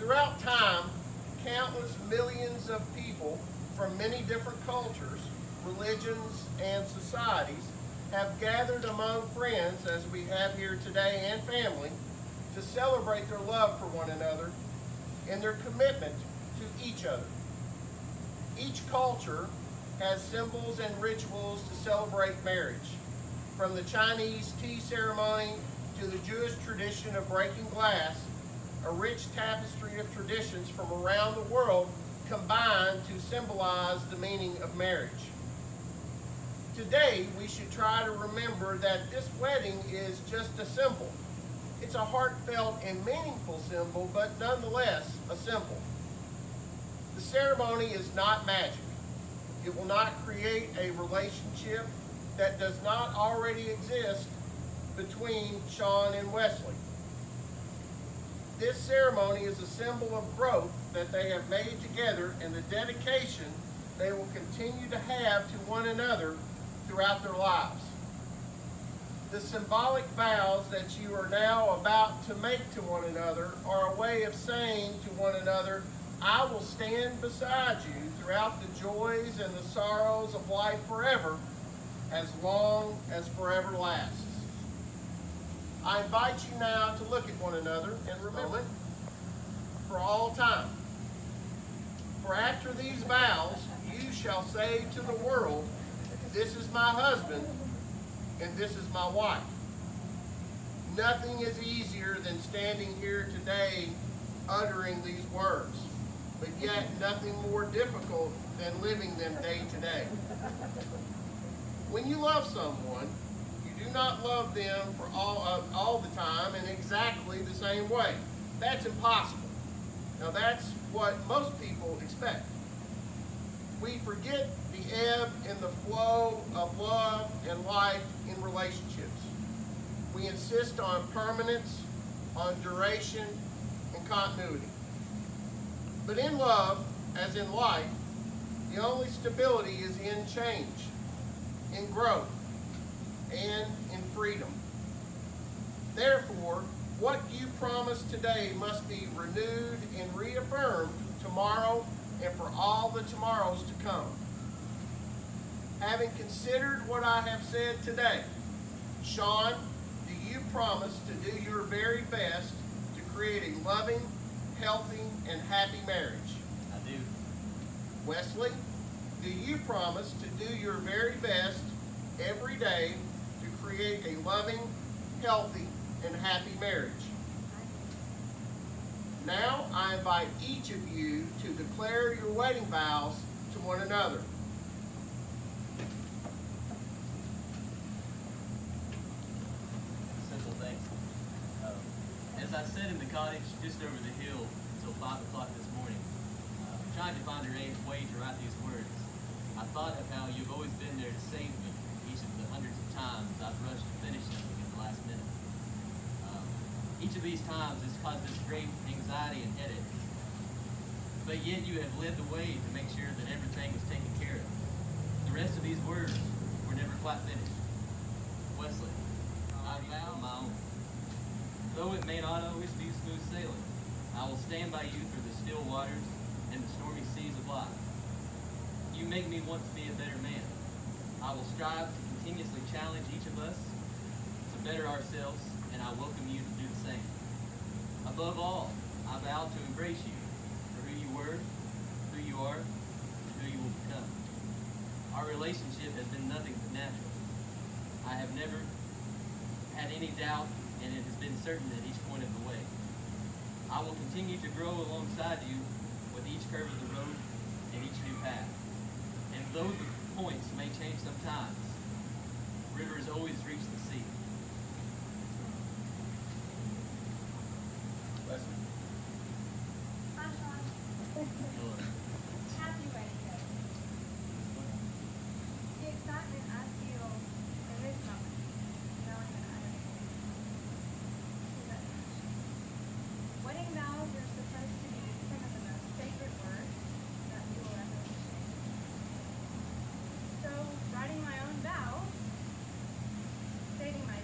Throughout time, countless millions of people from many different cultures, religions, and societies have gathered among friends, as we have here today, and family, to celebrate their love for one another and their commitment to each other. Each culture has symbols and rituals to celebrate marriage, from the Chinese tea ceremony to the Jewish tradition of breaking glass. A rich tapestry of traditions from around the world combine to symbolize the meaning of marriage. Today, we should try to remember that this wedding is just a symbol. It's a heartfelt and meaningful symbol, but nonetheless a symbol. The ceremony is not magic. It will not create a relationship that does not already exist between Shawn and Wesley. This ceremony is a symbol of growth that they have made together and the dedication they will continue to have to one another throughout their lives. The symbolic vows that you are now about to make to one another are a way of saying to one another, I will stand beside you throughout the joys and the sorrows of life forever, as long as forever lasts. I invite you now to look at one another and remember for all time. For after these vows, you shall say to the world, this is my husband and this is my wife. Nothing is easier than standing here today uttering these words, but yet nothing more difficult than living them day to day. When you love someone, you do not love them for all the time in exactly the same way. That's impossible. Now that's what most people expect. We forget the ebb and the flow of love and life in relationships. We insist on permanence, on duration, and continuity. But in love, as in life, the only stability is in change, in growth, and in freedom. Therefore, what you promise today must be renewed and reaffirmed tomorrow and for all the tomorrows to come. Having considered what I have said today, Shawn, do you promise to do your very best to create a loving, healthy, and happy marriage? I do. Wesley, do you promise to do your very best every day to create a loving, healthy, and happy marriage? Now I invite each of you to declare your wedding vows to one another. Simple things. As I sat in the cottage just over the hill until 5 o'clock this morning, trying to find a way to write these words, I thought of how you've always been there to save me each of the hundreds of times I've rushed to finish something at the last minute. Each of these times has caused us great anxiety and headache. But yet you have led the way to make sure that everything was taken care of. The rest of these words were never quite finished. Wesley, I vow on my own. Though it may not always be smooth sailing, I will stand by you through the still waters and the stormy seas of life. You make me want to be a better man. I will strive to continuously challenge each of us to better ourselves, and I welcome you to do the same. Above all, I vow to embrace you for who you were, who you are, and who you will become. Our relationship has been nothing but natural. I have never had any doubt, and it has been certain at each point of the way. I will continue to grow alongside you with each curve of the road and each new path. And though the points may change sometimes, rivers always reach the sea. Wesley. Hi, Shawn. Happy wedding day. The excitement I feel in this moment, knowing that I am engaged, is unmatched. Wedding vows are supposed to be some of the most sacred words that we will ever exchange. So, writing my own vows, stating my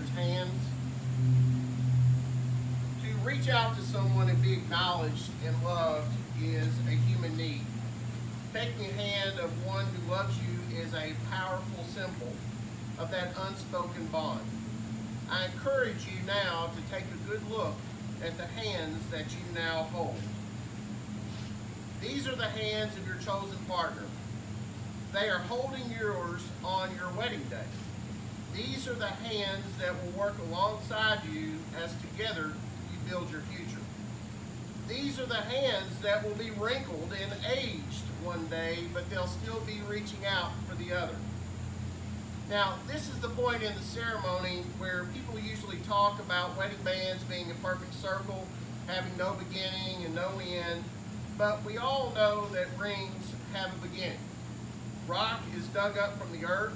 other's hands. To reach out to someone and be acknowledged and loved is a human need. Taking the hand of one who loves you is a powerful symbol of that unspoken bond. I encourage you now to take a good look at the hands that you now hold. These are the hands of your chosen partner. They are holding yours on your wedding day. These are the hands that will work alongside you as together you build your future. These are the hands that will be wrinkled and aged one day, but they'll still be reaching out for the other. Now, this is the point in the ceremony where people usually talk about wedding bands being a perfect circle, having no beginning and no end, but we all know that rings have a beginning. Rock is dug up from the earth.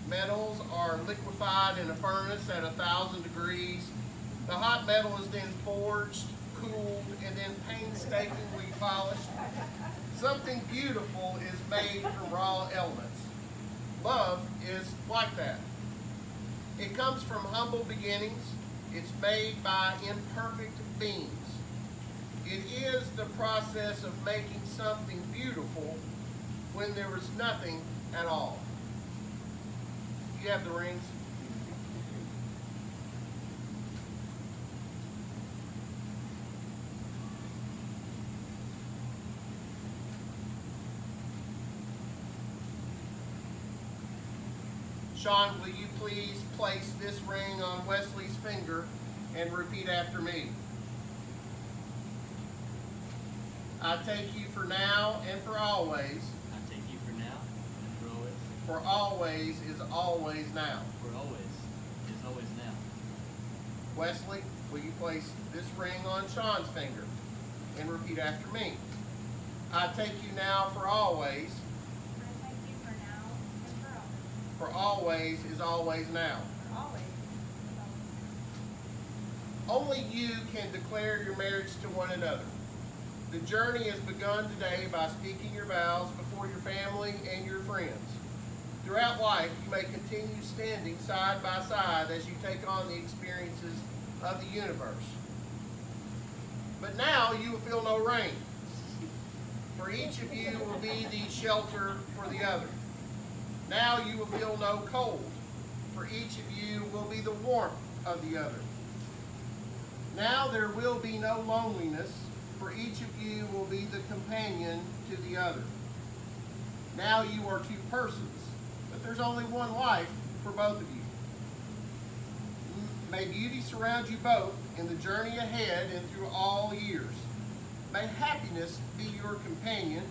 Metals are liquefied in a furnace at 1,000 degrees. The hot metal is then forged, cooled, and then painstakingly polished. Something beautiful is made from raw elements. Love is like that. It comes from humble beginnings. It's made by imperfect beings. It is the process of making something beautiful when there was nothing at all. You have the rings. Shawn, will you please place this ring on Wesley's finger and repeat after me? I take you for now and for always. I take you for now and for always. For always is always now. For always is always now. Wesley, will you place this ring on Shawn's finger and repeat after me? I take you now for always. I take you for now and for always. For always is always now. For always is always. Only you can declare your marriage to one another. The journey is begun today by speaking your vows before your family and your friends. Throughout life, you may continue standing side by side as you take on the experiences of the universe. But now you will feel no rain. For each of you will be the shelter for the other. Now you will feel no cold. For each of you will be the warmth of the other. Now there will be no loneliness. For each of you will be the companion to the other. Now you are two persons, but there's only one life for both of you. May beauty surround you both in the journey ahead and through all years. May happiness be your companion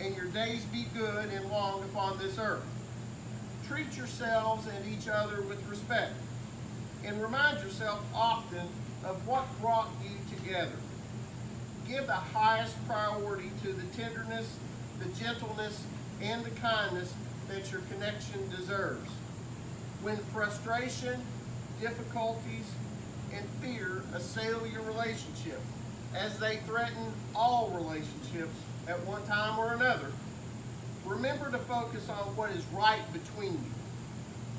and your days be good and long upon this earth. Treat yourselves and each other with respect and remind yourself often of what brought you together. Give the highest priority to the tenderness, the gentleness, and the kindness that your connection deserves. When frustration, difficulties, and fear assail your relationship, as they threaten all relationships at one time or another, remember to focus on what is right between you,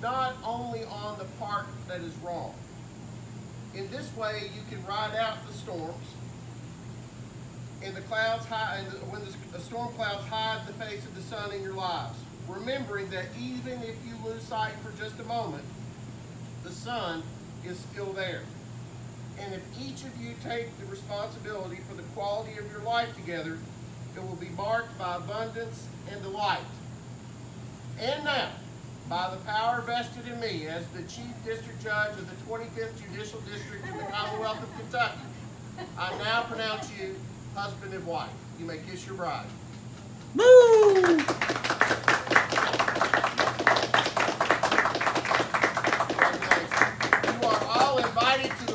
not only on the part that is wrong. In this way, you can ride out the storms, and the clouds hide, and when the storm clouds hide the face of the sun in your lives, remembering that even if you lose sight for just a moment, the sun is still there. And if each of you take the responsibility for the quality of your life together, it will be marked by abundance and delight. And now, by the power vested in me as the Chief District Judge of the 25th Judicial District in the Commonwealth of Kentucky, I now pronounce you husband and wife. You may kiss your bride. Woo! Congratulations. You are all invited to